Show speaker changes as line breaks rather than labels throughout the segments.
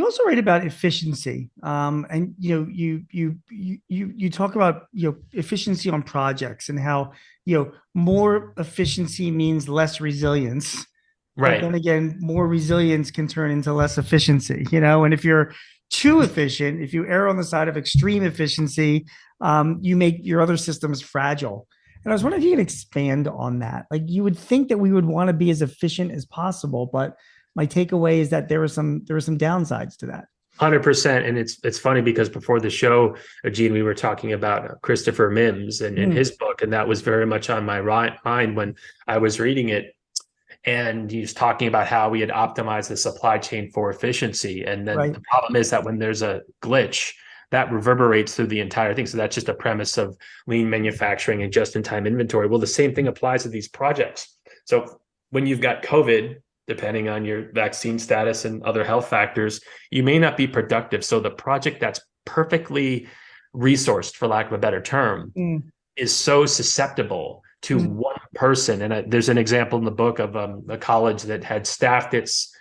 You also write about efficiency, and you talk about efficiency on projects and how more efficiency means less resilience, but
Right.
then again, more resilience can turn into less efficiency. And if you're too efficient, if you err on the side of extreme efficiency, you make your other systems fragile. And I was wondering if you could expand on that. Like you would think that we would want to be as efficient as possible, but my takeaway is that there were some downsides to that.
100%. And it's funny because before the show, Gene, we were talking about Christopher Mims and
Mm,
his book, and that was very much on my mind when I was reading it. And he was talking about how we had optimized the supply chain for efficiency. And then
right.
the problem is that when there's a glitch, that reverberates through the entire thing. So that's just a premise of lean manufacturing and just-in-time inventory. Well, the same thing applies to these projects. So when you've got COVID, depending on your vaccine status and other health factors, you may not be productive. So the project that's perfectly resourced, for lack of a better term,
Mm,
is so susceptible to
mm,
one person. And there's an example in the book of a college that had staffed its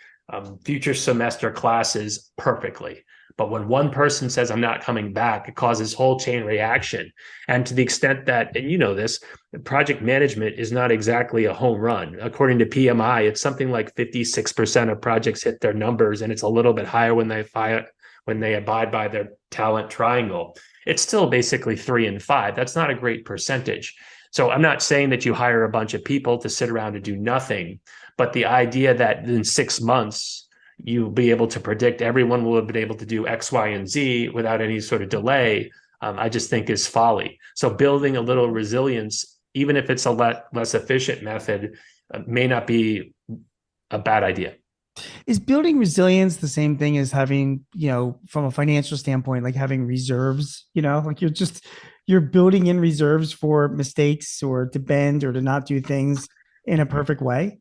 future semester classes perfectly. But when one person says, I'm not coming back, it causes whole chain reaction. And to the extent that, and you know this, project management is not exactly a home run. According to PMI, it's something like 56% of projects hit their numbers, and it's a little bit higher when they abide by their talent triangle. It's still basically 3 and 5. That's not a great percentage. So I'm not saying that you hire a bunch of people to sit around and do nothing, but the idea that in 6 months you'll be able to predict everyone will have been able to do X, Y, and Z without any sort of delay, I just think is folly. So building a little resilience, even if it's a less efficient method, may not be a bad idea.
Is building resilience the same thing as having, from a financial standpoint, like having reserves? Like you're building in reserves for mistakes or to bend or to not do things in a perfect way.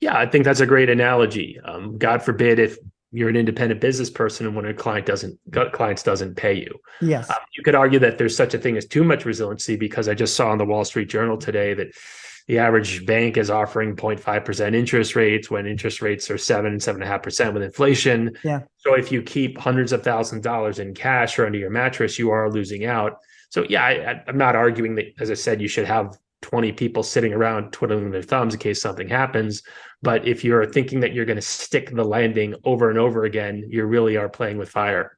Yeah, I think that's a great analogy. God forbid if you're an independent business person and when a clients doesn't pay you.
Yes.
You could argue that there's such a thing as too much resiliency because I just saw in the Wall Street Journal today that the average bank is offering 0.5% interest rates when interest rates are 7.5% with inflation.
Yeah.
So if you keep hundreds of thousands of dollars in cash or under your mattress, you are losing out. So yeah, I'm not arguing that, as I said, you should have 20 people sitting around twiddling their thumbs in case something happens. But if you're thinking that you're going to stick the landing over and over again, you really are playing with fire.